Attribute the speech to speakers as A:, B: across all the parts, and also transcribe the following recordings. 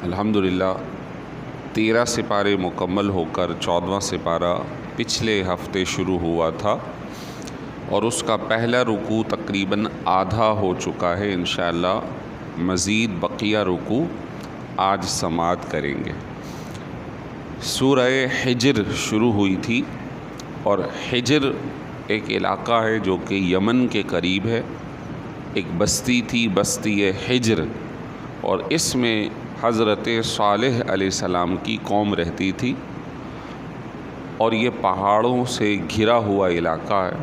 A: الحمدللہ 13 سپارے مکمل ہو کر 14واں سپارہ پچھلے ہفتے شروع ہوا تھا اور اس کا پہلا رکوع تقریباً آدھا ہو چکا ہے۔ انشاءاللہ مزید بقیہ رکوع آج سماعت کریں گے۔ سورہ حجر شروع ہوئی تھی اور حجر ایک علاقہ ہے جو کہ یمن کے قریب ہے۔ ایک بستی تھی، بستی حجر، اور اس میں حضرت صالح علیہ السلام کی قوم رہتی تھی، اور یہ پہاڑوں سے گھرا ہوا علاقہ ہے۔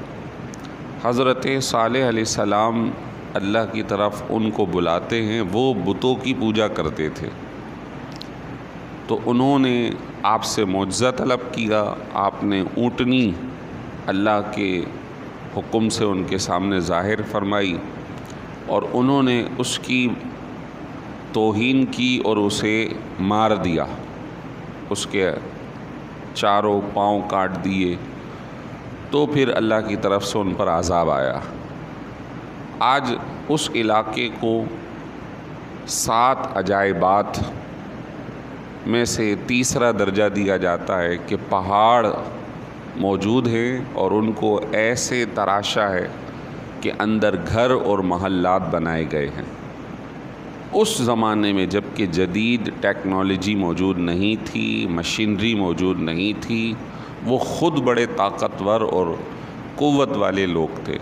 A: حضرت صالح علیہ السلام اللہ کی طرف ان کو بلاتے ہیں۔ وہ بتوں کی پوجا کرتے تھے، تو انہوں نے آپ سے معجزہ طلب کیا۔ آپ نے اونٹنی اللہ کے حکم سے ان کے سامنے ظاہر فرمائی، اور انہوں نے اس کی توہین کی اور اسے مار دیا، اس کے چاروں پاؤں کاٹ دیے۔ تو پھر اللہ کی طرف سے ان پر عذاب آیا۔ آج اس علاقے کو 7 عجائبات میں سے تیسرا درجہ دیا جاتا ہے کہ پہاڑ موجود ہیں اور ان کو ایسے تراشا ہے کہ اندر گھر اور محلات بنائے گئے ہیں۔ اس زمانے میں جب کہ جدید ٹیکنالوجی موجود نہیں تھی، مشینری موجود نہیں تھی، وہ خود بڑے طاقتور اور قوت والے لوگ تھے۔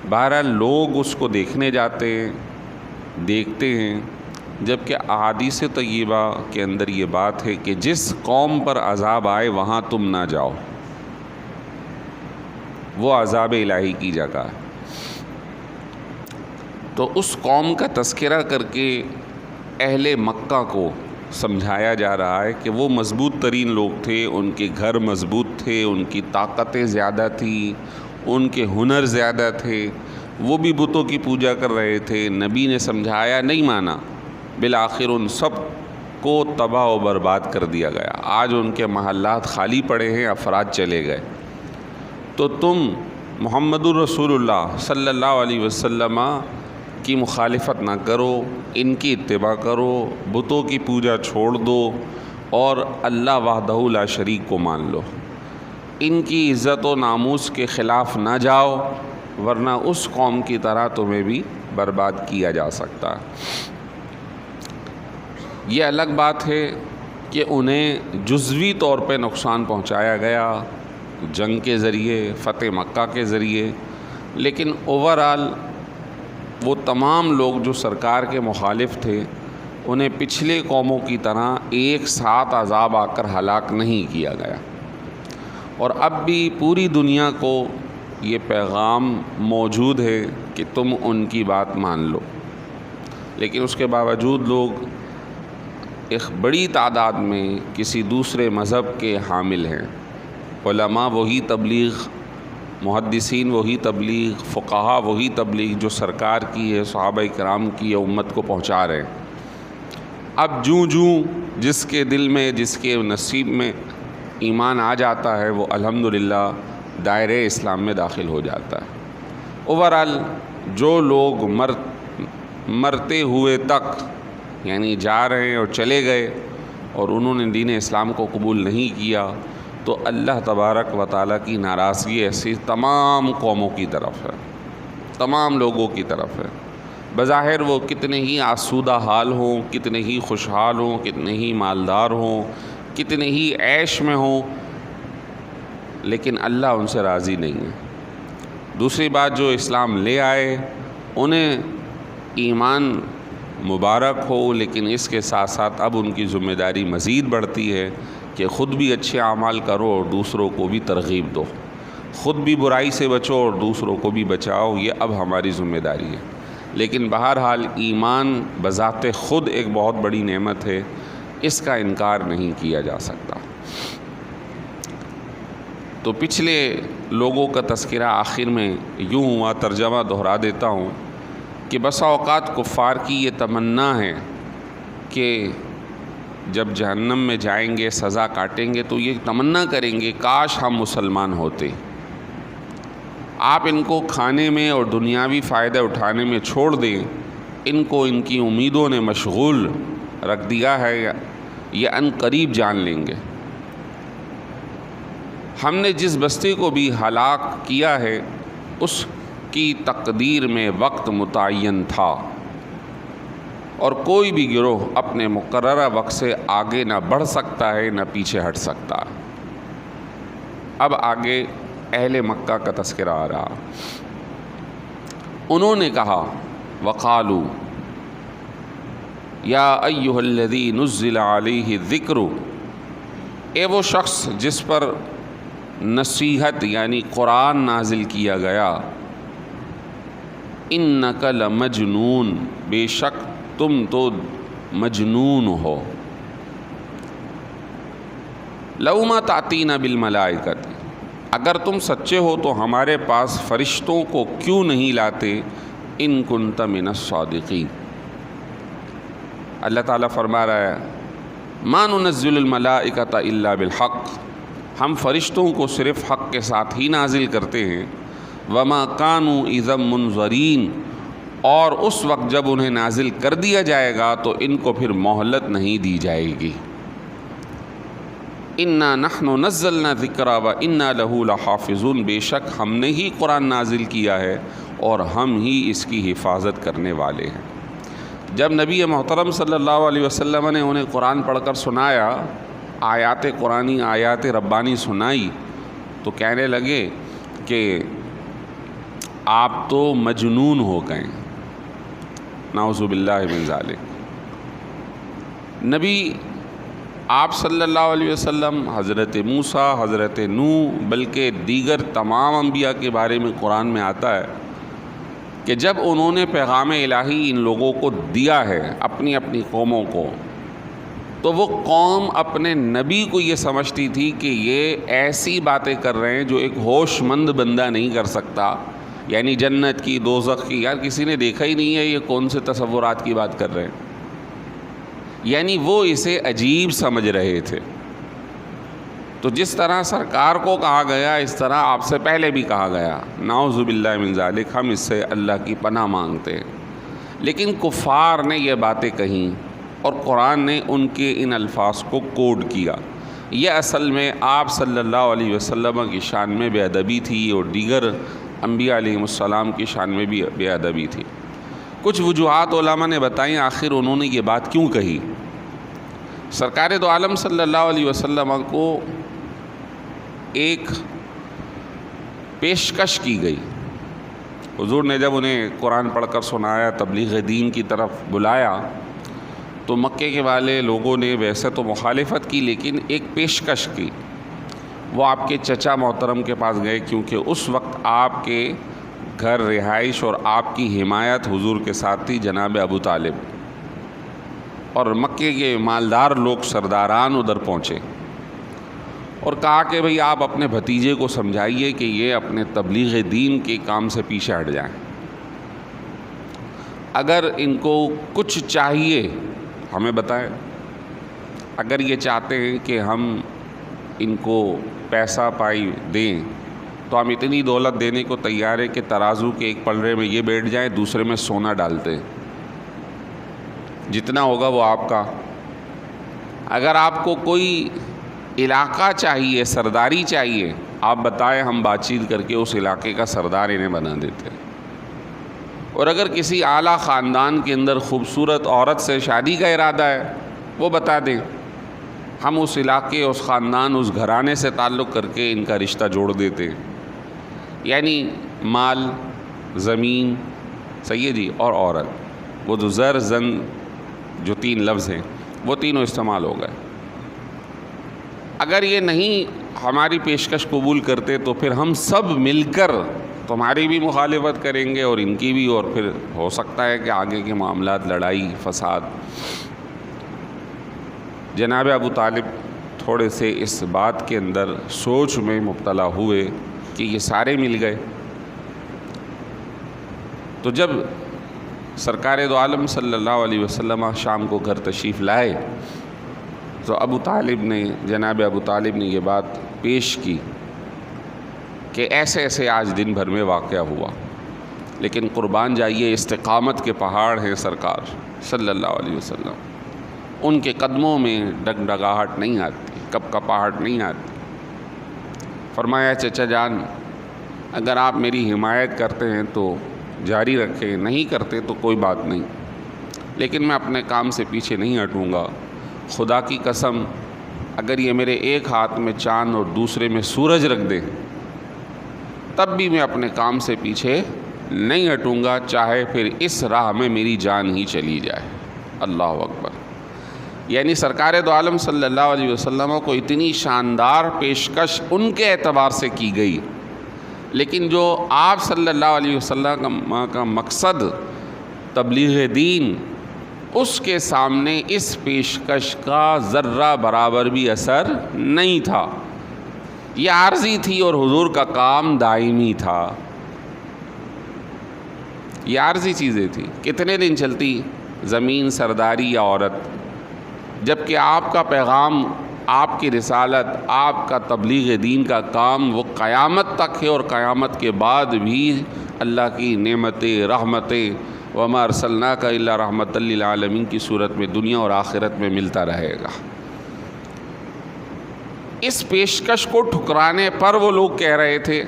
A: بہرحال لوگ اس کو دیکھنے جاتے ہیں، دیکھتے ہیں، جبکہ احادیث طیبہ کے اندر یہ بات ہے کہ جس قوم پر عذاب آئے وہاں تم نہ جاؤ، وہ عذاب الہی کی جگہ ہے۔ تو اس قوم کا تذکرہ کر کے اہل مکہ کو سمجھایا جا رہا ہے کہ وہ مضبوط ترین لوگ تھے، ان کے گھر مضبوط تھے، ان کی طاقتیں زیادہ تھیں، ان کے ہنر زیادہ تھے، وہ بھی بتوں کی پوجا کر رہے تھے۔ نبی نے سمجھایا، نہیں مانا، بالآخر ان سب کو تباہ و برباد کر دیا گیا۔ آج ان کے محلات خالی پڑے ہیں، افراد چلے گئے۔ تو تم محمد الرسول اللہ صلی اللہ علیہ وسلم کی مخالفت نہ کرو، ان کی اتباع کرو، بتوں کی پوجا چھوڑ دو اور اللہ وحدہ لا شریک کو مان لو۔ ان کی عزت و ناموس کے خلاف نہ جاؤ، ورنہ اس قوم کی طرح تمہیں بھی برباد کیا جا سکتا ہے۔ یہ الگ بات ہے کہ انہیں جزوی طور پہ نقصان پہنچایا گیا جنگ کے ذریعے، فتح مکہ کے ذریعے، لیکن اوورآل وہ تمام لوگ جو سرکار کے مخالف تھے انہیں پچھلے قوموں کی طرح ایک ساتھ عذاب آ کر ہلاک نہیں کیا گیا۔ اور اب بھی پوری دنیا کو یہ پیغام موجود ہے کہ تم ان کی بات مان لو، لیکن اس کے باوجود لوگ ایک بڑی تعداد میں کسی دوسرے مذہب کے حامل ہیں۔ علماء وہی تبلیغ، محدثین وہی تبلیغ، فقہا وہی تبلیغ جو سرکار کی ہے، صحابہ کرام کی ہے، امت کو پہنچا رہے ہیں۔ اب جوں جس کے دل میں، جس کے نصیب میں ایمان آ جاتا ہے، وہ الحمدللہ دائرہ اسلام میں داخل ہو جاتا ہے۔ اوورآل جو لوگ مرتے ہوئے تک یعنی جا رہے ہیں اور چلے گئے اور انہوں نے دین اسلام کو قبول نہیں کیا، تو اللہ تبارک و تعالیٰ کی ناراضگی ایسی تمام قوموں کی طرف ہے، تمام لوگوں کی طرف ہے۔ بظاہر وہ کتنے ہی آسودہ حال ہوں، کتنے ہی خوشحال ہوں، کتنے ہی مالدار ہوں، کتنے ہی عیش میں ہوں، لیکن اللہ ان سے راضی نہیں ہے۔ دوسری بات، جو اسلام لے آئے انہیں ایمان مبارک ہو، لیکن اس کے ساتھ ساتھ اب ان کی ذمہ داری مزید بڑھتی ہے کہ خود بھی اچھے اعمال کرو اور دوسروں کو بھی ترغیب دو، خود بھی برائی سے بچو اور دوسروں کو بھی بچاؤ، یہ اب ہماری ذمہ داری ہے۔ لیکن بہرحال ایمان بذات خود ایک بہت بڑی نعمت ہے، اس کا انکار نہیں کیا جا سکتا۔ تو پچھلے لوگوں کا تذکرہ آخر میں یوں ہوا، ترجمہ دہرا دیتا ہوں کہ بسا اوقات کفار کی یہ تمنا ہے کہ جب جہنم میں جائیں گے، سزا کاٹیں گے، تو یہ تمنا کریں گے کاش ہم مسلمان ہوتے۔ آپ ان کو کھانے میں اور دنیاوی فائدہ اٹھانے میں چھوڑ دیں، ان کو ان کی امیدوں نے مشغول رکھ دیا ہے یہ ان قریب جان لیں گے۔ ہم نے جس بستی کو بھی ہلاک کیا ہے اس کی تقدیر میں وقت متعین تھا، اور کوئی بھی گروہ اپنے مقررہ وقت سے آگے نہ بڑھ سکتا ہے نہ پیچھے ہٹ سکتا۔ اب آگے اہل مکہ کا تذکرہ آ رہا۔ انہوں نے کہا وقالو یا ایھا الذی نزل علیہ الذکر، اے وہ شخص جس پر نصیحت یعنی قرآن نازل کیا گیا، انک لمجنون، بے شک تم تو مجنون ہو، لو ما تأتینا بالملائکۃ، اگر تم سچے ہو تو ہمارے پاس فرشتوں کو کیوں نہیں لاتے، ان کنت من الصادقین۔ اللہ تعالیٰ فرما رہا ہے ما ننزل الملائکۃ الا بالحق، ہم فرشتوں کو صرف حق کے ساتھ ہی نازل کرتے ہیں، وما كانوا اذا منظرین، اور اس وقت جب انہیں نازل کر دیا جائے گا تو ان کو پھر مہلت نہیں دی جائے گی۔ انا نحن نزلنا الذکر وانا لہ لحافظون، بے شک ہم نے ہی قرآن نازل کیا ہے اور ہم ہی اس کی حفاظت کرنے والے ہیں۔ جب نبی محترم صلی اللہ علیہ وسلم نے انہیں قرآن پڑھ کر سنایا، آیات قرآنی آیات ربانی سنائی، تو کہنے لگے کہ آپ تو مجنون ہو گئے، نعوذ باللہ من ذالک۔ نبی آپ صلی اللہ علیہ وسلم، حضرت موسیٰ، حضرت نوح، بلکہ دیگر تمام انبیاء کے بارے میں قرآن میں آتا ہے کہ جب انہوں نے پیغام الہی ان لوگوں کو دیا ہے، اپنی اپنی قوموں کو، تو وہ قوم اپنے نبی کو یہ سمجھتی تھی کہ یہ ایسی باتیں کر رہے ہیں جو ایک ہوش مند بندہ نہیں کر سکتا، یعنی جنت کی، دوزخ کی، یار کسی نے دیکھا ہی نہیں ہے، یہ کون سے تصورات کی بات کر رہے ہیں، یعنی وہ اسے عجیب سمجھ رہے تھے۔ تو جس طرح سرکار کو کہا گیا اس طرح آپ سے پہلے بھی کہا گیا، نعوذ باللہ من ذالک، ہم اس سے اللہ کی پناہ مانگتے ہیں۔ لیکن کفار نے یہ باتیں کہیں اور قرآن نے ان کے ان الفاظ کو کوڈ کیا۔ یہ اصل میں آپ صلی اللہ علیہ وسلم کی شان میں بے ادبی تھی اور دیگر انبیاء علیہ السلام کی شان میں بھی بے ادبی تھی۔ کچھ وجوہات علماء نے بتائیں آخر انہوں نے یہ بات کیوں کہی۔ سرکار دو عالم صلی اللہ علیہ وسلم کو ایک پیشکش کی گئی، حضور نے جب انہیں قرآن پڑھ کر سنایا، تبلیغ دین کی طرف بلایا، تو مکے کے والے لوگوں نے ویسے تو مخالفت کی لیکن ایک پیشکش کی۔ وہ آپ کے چچا محترم کے پاس گئے، کیونکہ اس وقت آپ کے گھر رہائش اور آپ کی حمایت حضور کے ساتھ تھی، جناب ابو طالب، اور مکے کے مالدار لوگ، سرداران ادھر پہنچے اور کہا کہ بھئی آپ اپنے بھتیجے کو سمجھائیے کہ یہ اپنے تبلیغ دین کے کام سے پیچھے ہٹ جائیں، اگر ان کو کچھ چاہیے ہمیں بتائیں، اگر یہ چاہتے ہیں کہ ہم ان کو پیسہ پائی دیں تو ہم اتنی دولت دینے کو تیار ہے کہ ترازو کے ایک پلڑے میں یہ بیٹھ جائیں، دوسرے میں سونا ڈالتے، جتنا ہوگا وہ آپ کا۔ اگر آپ کو کوئی علاقہ چاہیے، سرداری چاہیے، آپ بتائیں، ہم بات چیت کر کے اس علاقے کا سردار انہیں بنا دیتے۔ اور اگر کسی اعلیٰ خاندان کے اندر خوبصورت عورت سے شادی کا ارادہ ہے، وہ بتا دیں، ہم اس علاقے، اس خاندان، اس گھرانے سے تعلق کر کے ان کا رشتہ جوڑ دیتے۔ یعنی مال، زمین، صحیح جی، اور عورت، وہ جو زر، زن، جو تین لفظ ہیں وہ تینوں استعمال ہو گئے۔ اگر یہ نہیں ہماری پیشکش قبول کرتے تو پھر ہم سب مل کر تمہاری بھی مخالفت کریں گے اور ان کی بھی، اور پھر ہو سکتا ہے کہ آگے کے معاملات، لڑائی، فساد۔ جناب ابو طالب تھوڑے سے اس بات کے اندر سوچ میں مبتلا ہوئے کہ یہ سارے مل گئے۔ تو جب سرکار دو عالم صلی اللہ علیہ وسلم شام کو گھر تشریف لائے تو جناب ابو طالب نے یہ بات پیش کی کہ ایسے ایسے آج دن بھر میں واقعہ ہوا، لیکن قربان جائیے استقامت کے پہاڑ ہیں سرکار صلی اللہ علیہ وسلم۔ ان کے قدموں میں ڈگڈگاہٹ نہیں آتی، کپکپاہٹ نہیں آتی۔ فرمایا چچا جان اگر آپ میری حمایت کرتے ہیں تو جاری رکھیں، نہیں کرتے تو کوئی بات نہیں، لیکن میں اپنے کام سے پیچھے نہیں ہٹوں گا۔ خدا کی قسم اگر یہ میرے ایک ہاتھ میں چاند اور دوسرے میں سورج رکھ دے تب بھی میں اپنے کام سے پیچھے نہیں ہٹوں گا، چاہے پھر اس راہ میں میری جان ہی چلی جائے۔ اللہ اکبر۔ یعنی سرکار دو عالم صلی اللہ علیہ وسلم کو اتنی شاندار پیشکش ان کے اعتبار سے کی گئی، لیکن جو آپ صلی اللہ علیہ وسلم کا مقصد تبلیغ دین، اس کے سامنے اس پیشکش کا ذرہ برابر بھی اثر نہیں تھا۔ یہ عارضی تھی اور حضور کا کام دائمی تھا۔ یہ عارضی چیزیں تھیں، کتنے دن چلتی زمین، سرداری یا عورت، جبکہ آپ کا پیغام، آپ کی رسالت، آپ کا تبلیغ دین کا کام وہ قیامت تک ہے، اور قیامت کے بعد بھی اللہ کی نعمتیں، رحمتیں، وما ارسلناک الا رحمۃ للعالمین کی صورت میں دنیا اور آخرت میں ملتا رہے گا۔ اس پیشکش کو ٹھکرانے پر وہ لوگ کہہ رہے تھے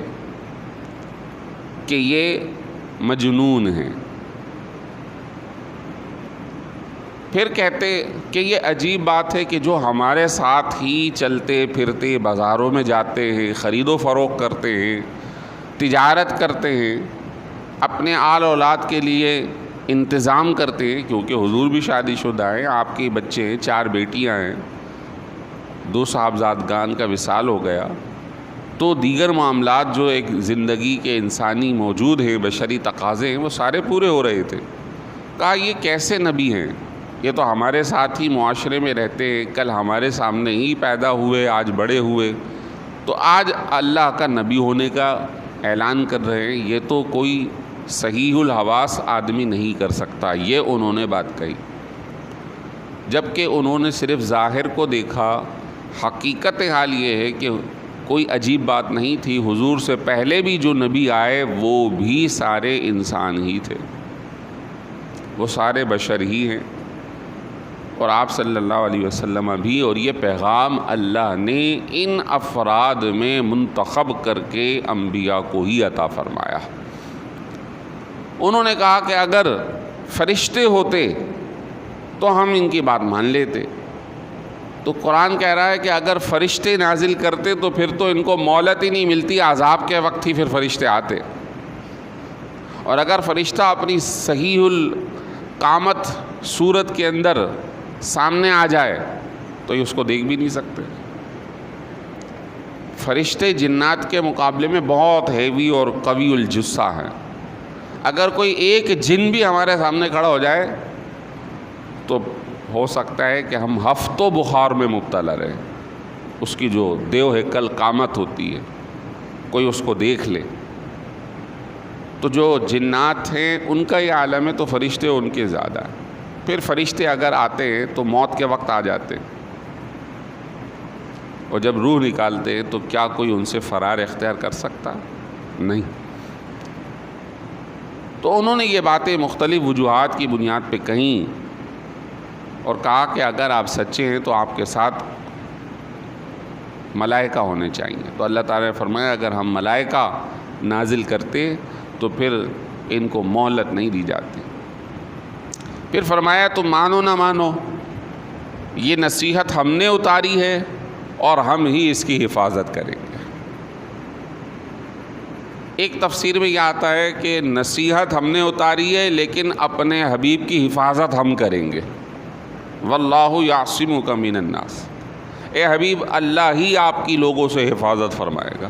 A: کہ یہ مجنون ہیں، پھر کہتے کہ یہ عجیب بات ہے کہ جو ہمارے ساتھ ہی چلتے پھرتے بازاروں میں جاتے ہیں، خرید و فروخت کرتے ہیں، تجارت کرتے ہیں، اپنے آل اولاد کے لیے انتظام کرتے ہیں، کیونکہ حضور بھی شادی شدہ ہیں، آپ کے بچے ہیں، 4 بیٹیاں ہیں، 2 صاحبزادگان کا وصال ہو گیا، تو دیگر معاملات جو ایک زندگی کے انسانی موجود ہیں، بشری تقاضے ہیں، وہ سارے پورے ہو رہے تھے۔ کہا یہ کیسے نبی ہیں؟ یہ تو ہمارے ساتھ ہی معاشرے میں رہتے ہیں، کل ہمارے سامنے ہی پیدا ہوئے، آج بڑے ہوئے، تو آج اللہ کا نبی ہونے کا اعلان کر رہے ہیں، یہ تو کوئی صحیح الحواس آدمی نہیں کر سکتا۔ یہ انہوں نے بات کہی، جبکہ انہوں نے صرف ظاہر کو دیکھا۔ حقیقت حال یہ ہے کہ کوئی عجیب بات نہیں تھی، حضور سے پہلے بھی جو نبی آئے وہ بھی سارے انسان ہی تھے، وہ سارے بشر ہی ہیں، اور آپ صلی اللہ علیہ وسلم بھی، اور یہ پیغام اللہ نے ان افراد میں منتخب کر کے انبیاء کو ہی عطا فرمایا۔ انہوں نے کہا کہ اگر فرشتے ہوتے تو ہم ان کی بات مان لیتے، تو قرآن کہہ رہا ہے کہ اگر فرشتے نازل کرتے تو پھر تو ان کو مہلت ہی نہیں ملتی، عذاب کے وقت ہی پھر فرشتے آتے، اور اگر فرشتہ اپنی صحیح القامت صورت کے اندر سامنے آ جائے تو یہ اس کو دیکھ بھی نہیں سکتے۔ فرشتے جنات کے مقابلے میں بہت ہیوی اور قوی الجثہ ہیں، اگر کوئی ایک جن بھی ہمارے سامنے کھڑا ہو جائے تو ہو سکتا ہے کہ ہم ہفتوں بخار میں مبتلا رہیں، اس کی جو دیو ہیکل قامت ہوتی ہے کوئی اس کو دیکھ لے۔ تو جو جنات ہیں ان کا یہ عالم ہے، تو فرشتے ان کے زیادہ ہیں۔ پھر فرشتے اگر آتے ہیں تو موت کے وقت آ جاتے ہیں، اور جب روح نکالتے ہیں تو کیا کوئی ان سے فرار اختیار کر سکتا؟ نہیں۔ تو انہوں نے یہ باتیں مختلف وجوہات کی بنیاد پہ کہیں، اور کہا کہ اگر آپ سچے ہیں تو آپ کے ساتھ ملائکہ ہونے چاہیے۔ تو اللہ تعالیٰ نے فرمایا اگر ہم ملائکہ نازل کرتے تو پھر ان کو مہلت نہیں دی جاتی۔ پھر فرمایا تم مانو نہ مانو، یہ نصیحت ہم نے اتاری ہے اور ہم ہی اس کی حفاظت کریں گے۔ ایک تفسیر میں یہ آتا ہے کہ نصیحت ہم نے اتاری ہے لیکن اپنے حبیب کی حفاظت ہم کریں گے۔ واللہ یعصمک من الناس، اے حبیب اللہ ہی آپ کی لوگوں سے حفاظت فرمائے گا۔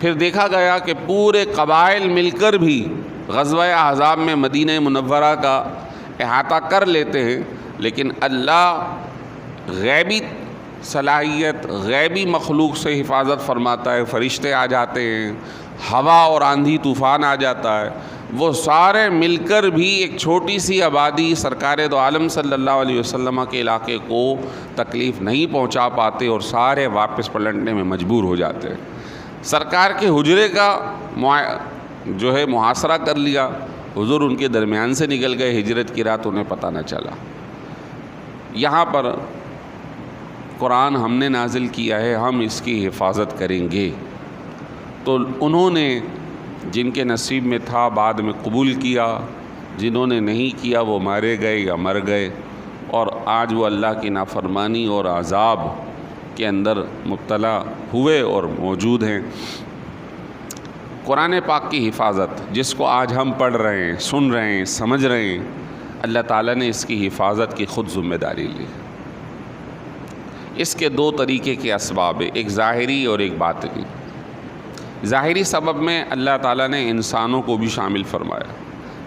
A: پھر دیکھا گیا کہ پورے قبائل مل کر بھی غزوہ احزاب میں مدینہ منورہ کا احاطہ کر لیتے ہیں، لیکن اللہ غیبی صلاحیت، غیبی مخلوق سے حفاظت فرماتا ہے۔ فرشتے آ جاتے ہیں، ہوا اور آندھی طوفان آ جاتا ہے، وہ سارے مل کر بھی ایک چھوٹی سی آبادی سرکار دو عالم صلی اللہ علیہ وسلم کے علاقے کو تکلیف نہیں پہنچا پاتے، اور سارے واپس پلٹنے میں مجبور ہو جاتے ہیں۔ سرکار کے حجرے کا جو ہے محاصرہ کر لیا، حضور ان کے درمیان سے نکل گئے، ہجرت کی رات انہیں پتہ نہ چلا۔ یہاں پر قرآن ہم نے نازل کیا ہے، ہم اس کی حفاظت کریں گے۔ تو انہوں نے جن کے نصیب میں تھا بعد میں قبول کیا، جنہوں نے نہیں کیا وہ مارے گئے یا مر گئے، اور آج وہ اللہ کی نافرمانی اور عذاب کے اندر مبتلا ہوئے اور موجود ہیں۔ قرآن پاک کی حفاظت جس کو آج ہم پڑھ رہے ہیں، سن رہے ہیں، سمجھ رہے ہیں، اللہ تعالیٰ نے اس کی حفاظت کی خود ذمہ داری لی۔ اس کے دو طریقے کے اسباب ہیں، ایک ظاہری اور ایک باطنی۔ ظاہری سبب میں اللہ تعالیٰ نے انسانوں کو بھی شامل فرمایا،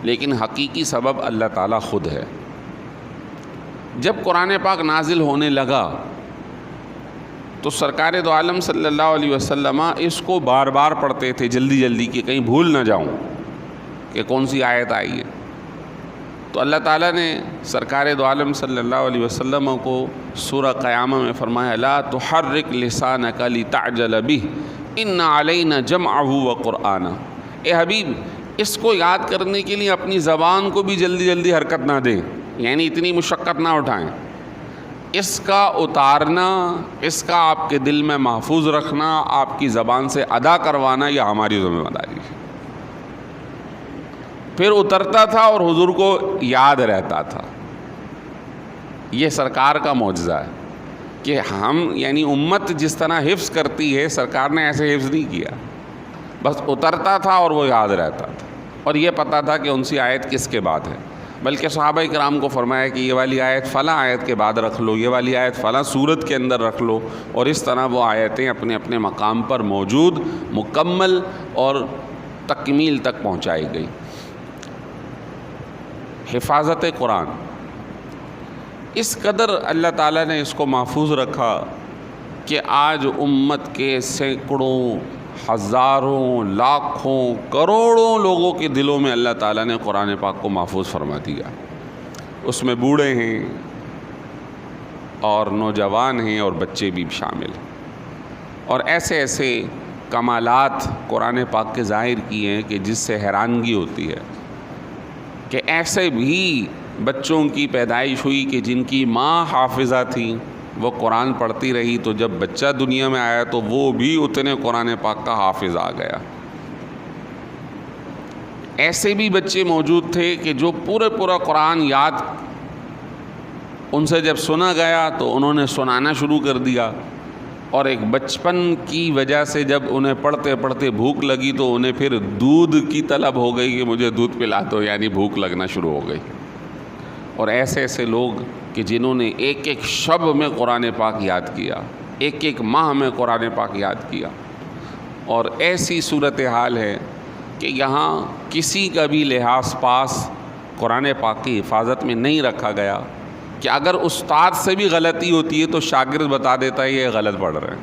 A: لیکن حقیقی سبب اللہ تعالیٰ خود ہے۔ جب قرآن پاک نازل ہونے لگا تو سرکار دو عالم صلی اللہ علیہ وسلم اس کو بار بار پڑھتے تھے، جلدی جلدی کہ کہیں بھول نہ جاؤں کہ کون سی آیت آئی ہے۔ تو اللہ تعالیٰ نے سرکار دو عالم صلی اللہ علیہ وسلم کو سورہ قیامہ میں فرمایا لا تحرک لسانک لتعجل بہ ان علینا جمعہ وقرآنہ، اے حبیب اس کو یاد کرنے کے لیے اپنی زبان کو بھی جلدی جلدی حرکت نہ دیں، یعنی اتنی مشقت نہ اٹھائیں۔ اس کا اتارنا، اس کا آپ کے دل میں محفوظ رکھنا، آپ کی زبان سے ادا کروانا یہ ہماری ذمہ داری ہے۔ پھر اترتا تھا اور حضور کو یاد رہتا تھا۔ یہ سرکار کا معجزہ ہے کہ ہم یعنی امت جس طرح حفظ کرتی ہے، سرکار نے ایسے حفظ نہیں کیا، بس اترتا تھا اور وہ یاد رہتا تھا، اور یہ پتہ تھا کہ ان سی آیت کس کے بعد ہے۔ بلکہ صحابہ کرام کو فرمایا کہ یہ والی آیت فلاں آیت کے بعد رکھ لو، یہ والی آیت فلاں سورت کے اندر رکھ لو، اور اس طرح وہ آیتیں اپنے اپنے مقام پر موجود، مکمل اور تکمیل تک پہنچائی گئی۔ حفاظت قرآن اس قدر اللہ تعالیٰ نے اس کو محفوظ رکھا کہ آج امت کے سینکڑوں، ہزاروں، لاکھوں، کروڑوں لوگوں کے دلوں میں اللہ تعالیٰ نے قرآن پاک کو محفوظ فرما دیا۔ اس میں بوڑھے ہیں اور نوجوان ہیں اور بچے بھی شامل ہیں، اور ایسے ایسے کمالات قرآن پاک کے ظاہر کیے ہیں کہ جس سے حیرانگی ہوتی ہے کہ ایسے بھی بچوں کی پیدائش ہوئی کہ جن کی ماں حافظہ تھی، وہ قرآن پڑھتی رہی، تو جب بچہ دنیا میں آیا تو وہ بھی اتنے قرآن پاک کا حافظ آ گیا۔ ایسے بھی بچے موجود تھے کہ جو پورا قرآن یاد، ان سے جب سنا گیا تو انہوں نے سنانا شروع کر دیا، اور ایک بچپن کی وجہ سے جب انہیں پڑھتے پڑھتے بھوک لگی تو انہیں پھر دودھ کی طلب ہو گئی کہ مجھے دودھ پلا دو، یعنی بھوک لگنا شروع ہو گئی۔ اور ایسے ایسے لوگ کہ جنہوں نے ایک ایک شب میں قرآن پاک یاد کیا، ایک ایک ماہ میں قرآن پاک یاد کیا، اور ایسی صورتحال ہے کہ یہاں کسی کا بھی لحاظ پاس قرآن پاک کی حفاظت میں نہیں رکھا گیا کہ اگر استاد سے بھی غلطی ہوتی ہے تو شاگرد بتا دیتا ہے یہ غلط پڑھ رہے ہیں۔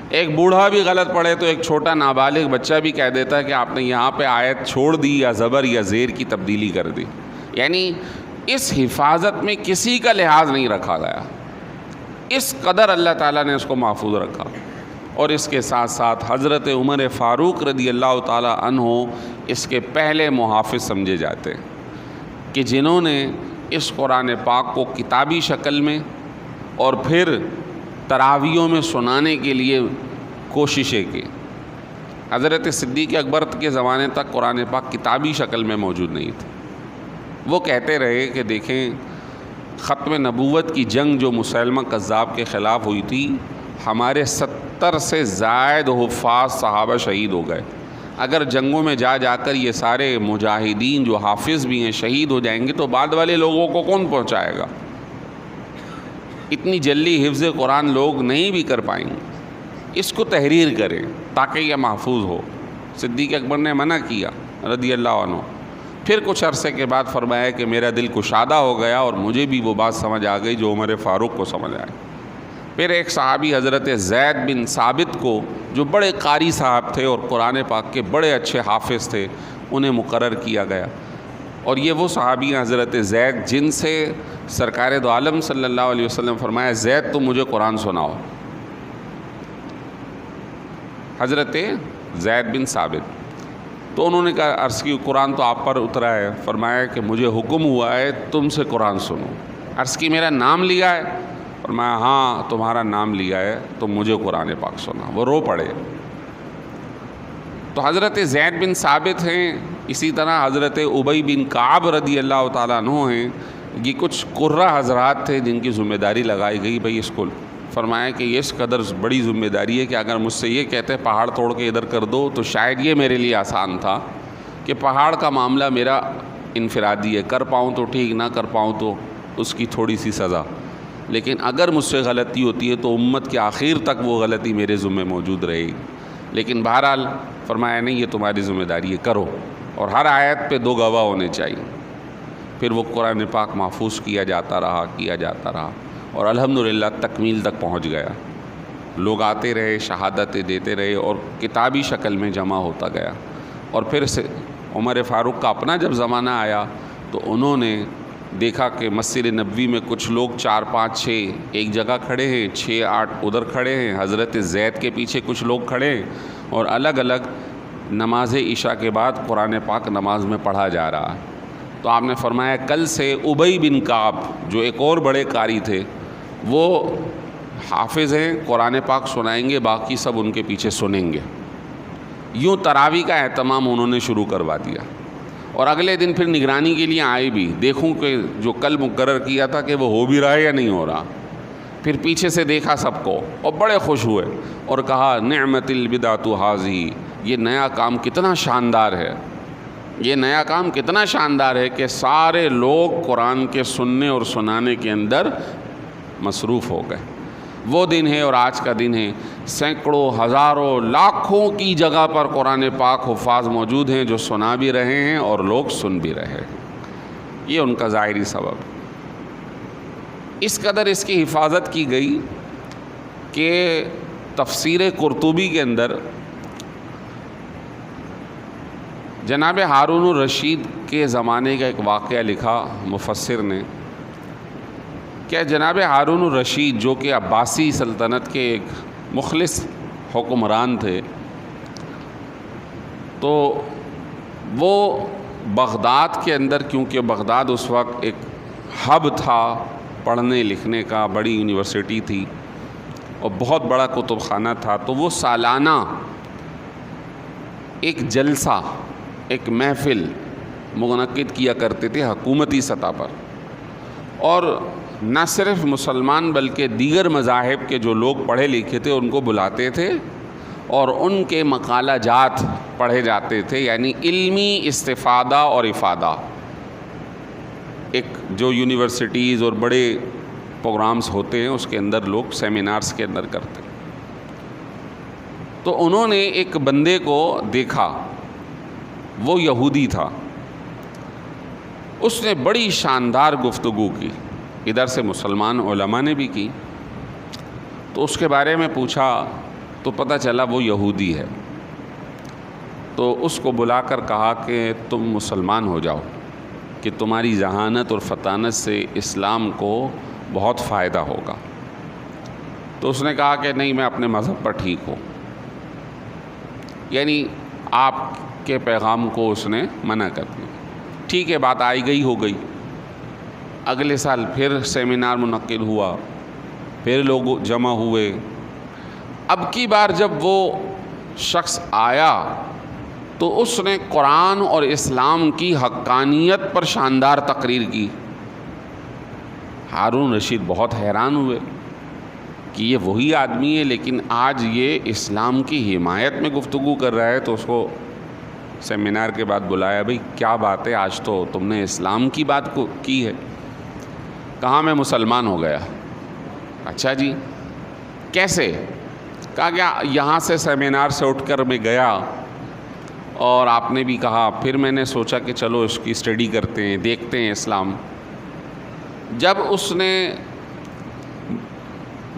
A: ایک بوڑھا بھی غلط پڑھے تو ایک چھوٹا نابالغ بچہ بھی کہہ دیتا ہے کہ آپ نے یہاں پہ آیت چھوڑ دی یا زبر یا زیر کی تبدیلی کر دی۔ یعنی اس حفاظت میں کسی کا لحاظ نہیں رکھا گیا، اس قدر اللہ تعالیٰ نے اس کو محفوظ رکھا۔ اور اس کے ساتھ ساتھ حضرت عمر فاروق رضی اللہ تعالیٰ عنہ اس کے پہلے محافظ سمجھے جاتے ہیں کہ جنہوں نے اس قرآن پاک کو کتابی شکل میں اور پھر تراویحوں میں سنانے کے لیے کوششیں کی۔ حضرت صدیق اکبر کے زمانے تک قرآن پاک کتابی شکل میں موجود نہیں تھا۔ وہ کہتے رہے کہ دیکھیں ختم نبوت کی جنگ جو مسیلمہ کذاب کے خلاف ہوئی تھی، ہمارے 70 سے زائد حفاظ صحابہ شہید ہو گئے۔ اگر جنگوں میں جا کر یہ سارے مجاہدین جو حافظ بھی ہیں شہید ہو جائیں گے تو بعد والے لوگوں کو کون پہنچائے گا؟ اتنی جلدی حفظ قرآن لوگ نہیں بھی کر پائیں گے، اس کو تحریر کریں تاکہ یہ محفوظ ہو۔ صدیق اکبر نے منع کیا رضی اللہ عنہ۔ پھر کچھ عرصے کے بعد فرمایا کہ میرا دل کشادہ ہو گیا اور مجھے بھی وہ بات سمجھ آ گئی جو عمر فاروق کو سمجھ آئی۔ پھر ایک صحابی حضرت زید بن ثابت کو، جو بڑے قاری صاحب تھے اور قرآن پاک کے بڑے اچھے حافظ تھے، انہیں مقرر کیا گیا، اور یہ وہ صحابی حضرت زید جن سے سرکار دو عالم صلی اللہ علیہ وسلم فرمایا زید تم مجھے قرآن سناؤ۔ حضرت زید بن ثابت، تو انہوں نے کہا عرض کی قرآن تو آپ پر اترا ہے، فرمایا کہ مجھے حکم ہوا ہے تم سے قرآن سنو۔ عرض کی میرا نام لیا ہے؟ اور میں ہاں تمہارا نام لیا ہے، تو مجھے قرآن پاک سنا۔ وہ رو پڑے۔ تو حضرت زید بن ثابت ہیں، اسی طرح حضرت ابی بن کعب رضی اللہ تعالیٰ عنہ ہیں، یہ کچھ قرہ حضرات تھے جن کی ذمہ داری لگائی گئی بھئی اس کو۔ فرمایا کہ یہ اس قدر بڑی ذمہ داری ہے کہ اگر مجھ سے یہ کہتے پہاڑ توڑ کے ادھر کر دو تو شاید یہ میرے لیے آسان تھا کہ پہاڑ کا معاملہ میرا انفرادی ہے، کر پاؤں تو ٹھیک، نہ کر پاؤں تو اس کی تھوڑی سی سزا، لیکن اگر مجھ سے غلطی ہوتی ہے تو امت کے آخر تک وہ غلطی میرے ذمہ موجود رہے گی۔ لیکن بہرحال فرمایا نہیں، یہ تمہاری ذمہ داری ہے، کرو، اور ہر آیت پہ 2 گواہ ہونے چاہیے۔ پھر وہ قرآن پاک محفوظ کیا جاتا رہا اور الحمدللہ تکمیل تک پہنچ گیا۔ لوگ آتے رہے، شہادتیں دیتے رہے اور کتابی شکل میں جمع ہوتا گیا۔ اور پھر سے عمر فاروق کا اپنا جب زمانہ آیا تو انہوں نے دیکھا کہ مسجد نبوی میں کچھ لوگ 4 5 6 ایک جگہ کھڑے ہیں، 6 8 ادھر کھڑے ہیں، حضرت زید کے پیچھے کچھ لوگ کھڑے ہیں، اور الگ الگ نماز عشاء کے بعد قرآن پاک نماز میں پڑھا جا رہا ہے۔ تو آپ نے فرمایا کل سے ابی بن کعب جو ایک اور بڑے قاری تھے، وہ حافظ ہیں، قرآن پاک سنائیں گے، باقی سب ان کے پیچھے سنیں گے۔ یوں تراویح کا اہتمام انہوں نے شروع کروا دیا، اور اگلے دن پھر نگرانی کے لیے آئے بھی، دیکھوں کہ جو کل مقرر کیا تھا کہ وہ ہو بھی رہا ہے یا نہیں ہو رہا۔ پھر پیچھے سے دیکھا سب کو اور بڑے خوش ہوئے اور کہا نعمت البدعۃ ھذہ، یہ نیا کام کتنا شاندار ہے، یہ نیا کام کتنا شاندار ہے کہ سارے لوگ قرآن کے سننے اور سنانے کے اندر مصروف ہو گئے۔ وہ دن ہے اور آج کا دن ہے، سینکڑوں ہزاروں لاکھوں کی جگہ پر قرآن پاک حفاظ موجود ہیں جو سنا بھی رہے ہیں اور لوگ سن بھی رہے ہیں۔ یہ ان کا ظاہری سبب۔ اس قدر اس کی حفاظت کی گئی کہ تفسیر قرطبی کے اندر جناب ہارون الرشید کے زمانے کا ایک واقعہ لکھا مفسر نے، کہ جناب ہارون الرشید جو کہ عباسی سلطنت کے ایک مخلص حکمران تھے، تو وہ بغداد کے اندر، کیونکہ بغداد اس وقت ایک ہب تھا پڑھنے لکھنے کا، بڑی یونیورسٹی تھی اور بہت بڑا کتب خانہ تھا، تو وہ سالانہ ایک جلسہ، ایک محفل منعقد کیا کرتے تھے حکومتی سطح پر، اور نہ صرف مسلمان بلکہ دیگر مذاہب کے جو لوگ پڑھے لکھے تھے ان کو بلاتے تھے اور ان کے مقالہ جات پڑھے جاتے تھے، یعنی علمی استفادہ اور افادہ۔ ایک جو یونیورسٹیز اور بڑے پروگرامز ہوتے ہیں اس کے اندر لوگ سیمینارز کے اندر کرتے ہیں۔ تو انہوں نے ایک بندے کو دیکھا، وہ یہودی تھا، اس نے بڑی شاندار گفتگو کی، ادھر سے مسلمان علماء نے بھی کی، تو اس کے بارے میں پوچھا تو پتہ چلا وہ یہودی ہے۔ تو اس کو بلا کر کہا کہ تم مسلمان ہو جاؤ، کہ تمہاری ذہانت اور فطانت سے اسلام کو بہت فائدہ ہوگا۔ تو اس نے کہا کہ نہیں، میں اپنے مذہب پر ٹھیک ہوں، یعنی آپ کے پیغام کو اس نے منع کر دیا۔ ٹھیک ہے، بات آئی گئی ہو گئی۔ اگلے سال پھر سیمینار منعقد ہوا، پھر لوگ جمع ہوئے۔ اب کی بار جب وہ شخص آیا تو اس نے قرآن اور اسلام کی حقانیت پر شاندار تقریر کی۔ ہارون رشید بہت حیران ہوئے کہ یہ وہی آدمی ہے، لیکن آج یہ اسلام کی حمایت میں گفتگو کر رہا ہے۔ تو اس کو سیمینار کے بعد بلایا، بھئی کیا بات ہے، آج تو تم نے اسلام کی بات کو کی ہے۔ کہا میں مسلمان ہو گیا۔ اچھا جی، کیسے؟ کہا کہ یہاں سے سیمینار سے اٹھ کر میں گیا اور آپ نے بھی کہا، پھر میں نے سوچا کہ چلو اس کی اسٹڈی کرتے ہیں، دیکھتے ہیں اسلام۔ جب اس نے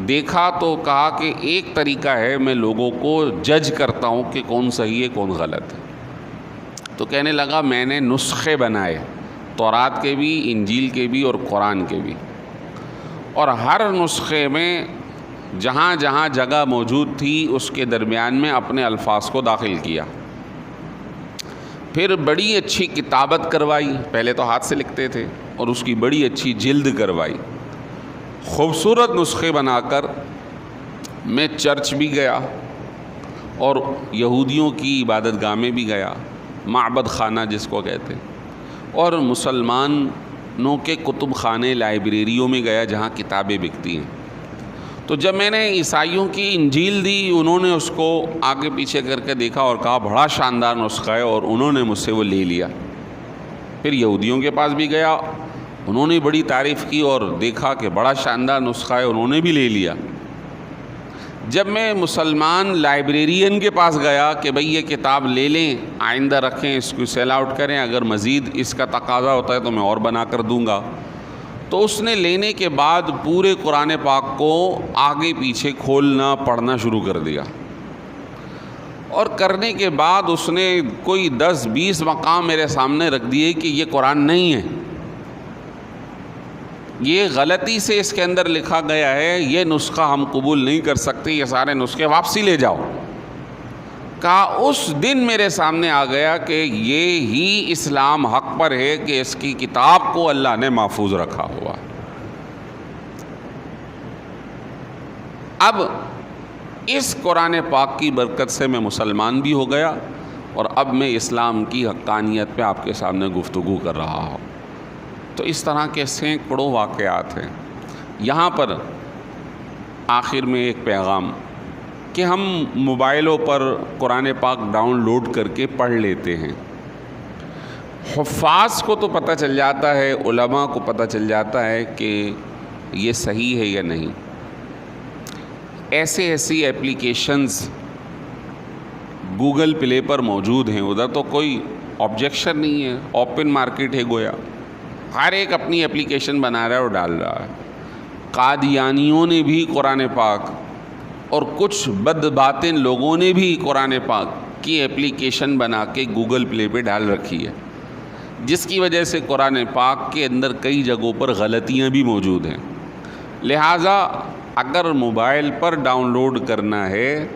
A: دیکھا تو کہا کہ ایک طریقہ ہے، میں لوگوں کو جج کرتا ہوں کہ کون صحیح ہے کون غلط ہے۔ تو کہنے لگا میں نے نسخے بنائے، تورات کے بھی، انجیل کے بھی اور قرآن کے بھی، اور ہر نسخے میں جہاں جہاں جگہ موجود تھی اس کے درمیان میں اپنے الفاظ کو داخل کیا۔ پھر بڑی اچھی کتابت کروائی، پہلے تو ہاتھ سے لکھتے تھے، اور اس کی بڑی اچھی جلد کروائی، خوبصورت نسخے بنا کر میں چرچ بھی گیا اور یہودیوں کی عبادت گاہ میں بھی گیا، معبد خانہ جس کو کہتے ہیں، اور مسلمانوں کے کتب خانے لائبریریوں میں گیا جہاں کتابیں بکتی ہیں۔ تو جب میں نے عیسائیوں کی انجیل دی، انہوں نے اس کو آگے پیچھے کر کے دیکھا اور کہا بڑا شاندار نسخہ ہے، اور انہوں نے مجھ سے وہ لے لیا۔ پھر یہودیوں کے پاس بھی گیا، انہوں نے بڑی تعریف کی اور دیکھا کہ بڑا شاندار نسخہ ہے، انہوں نے بھی لے لیا۔ جب میں مسلمان لائبریرین کے پاس گیا کہ بھئی یہ کتاب لے لیں، آئندہ رکھیں، اس کو سیل آؤٹ کریں، اگر مزید اس کا تقاضا ہوتا ہے تو میں اور بنا کر دوں گا، تو اس نے لینے کے بعد پورے قرآن پاک کو آگے پیچھے کھولنا پڑھنا شروع کر دیا، اور کرنے کے بعد اس نے کوئی 10-20 مقام میرے سامنے رکھ دیے کہ یہ قرآن نہیں ہے، یہ غلطی سے اس کے اندر لکھا گیا ہے، یہ نسخہ ہم قبول نہیں کر سکتے، یہ سارے نسخے واپسی لے جاؤ۔ کہا اس دن میرے سامنے آ گیا کہ یہ ہی اسلام حق پر ہے کہ اس کی کتاب کو اللہ نے محفوظ رکھا ہوا۔ اب اس قرآن پاک کی برکت سے میں مسلمان بھی ہو گیا، اور اب میں اسلام کی حقانیت پہ آپ کے سامنے گفتگو کر رہا ہوں۔ تو اس طرح کے سینکڑوں واقعات ہیں۔ یہاں پر آخر میں ایک پیغام کہ ہم موبائلوں پر قرآن پاک ڈاؤن لوڈ کر کے پڑھ لیتے ہیں، حفاظ کو تو پتہ چل جاتا ہے، علماء کو پتہ چل جاتا ہے کہ یہ صحیح ہے یا نہیں۔ ایسی ایپلیکیشنز گوگل پلے پر موجود ہیں، ادھر تو کوئی آبجیکشن نہیں ہے، اوپن مارکیٹ ہے گویا، ہر ایک اپنی ایپلیکیشن بنا رہا ہے اور ڈال رہا ہے۔ قادیانیوں نے بھی قرآن پاک اور کچھ بدباطن لوگوں نے بھی قرآن پاک کی ایپلیکیشن بنا کے گوگل پلے پہ ڈال رکھی ہے، جس کی وجہ سے قرآن پاک کے اندر کئی جگہوں پر غلطیاں بھی موجود ہیں۔ لہٰذا اگر موبائل پر ڈاؤن لوڈ کرنا ہے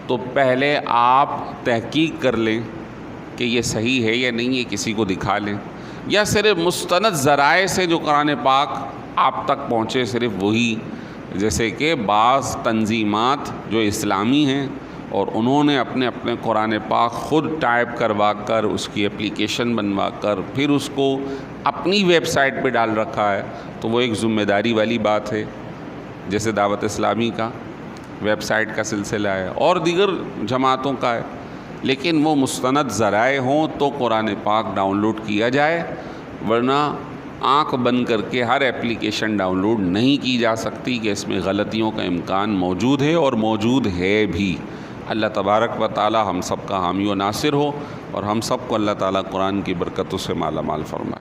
A: تو پہلے آپ تحقیق کر لیں کہ یہ صحیح ہے یا نہیں، یہ کسی کو دکھا لیں، یا صرف مستند ذرائع سے جو قرآن پاک آپ تک پہنچے صرف وہی، جیسے کہ بعض تنظیمات جو اسلامی ہیں اور انہوں نے اپنے قرآن پاک خود ٹائپ کروا کر اس کی ایپلیکیشن بنوا کر پھر اس کو اپنی ویب سائٹ پہ ڈال رکھا ہے، تو وہ ایک ذمہ داری والی بات ہے، جیسے دعوت اسلامی کا ویب سائٹ کا سلسلہ ہے اور دیگر جماعتوں کا ہے۔ لیکن وہ مستند ذرائع ہوں تو قرآن پاک ڈاؤن لوڈ کیا جائے، ورنہ آنکھ بند کر کے ہر ایپلیکیشن ڈاؤن لوڈ نہیں کی جا سکتی کہ اس میں غلطیوں کا امکان موجود ہے، اور موجود ہے بھی۔ اللہ تبارک و تعالی ہم سب کا حامی و ناصر ہو، اور ہم سب کو اللہ تعالیٰ قرآن کی برکتوں سے مالا مال فرمائے۔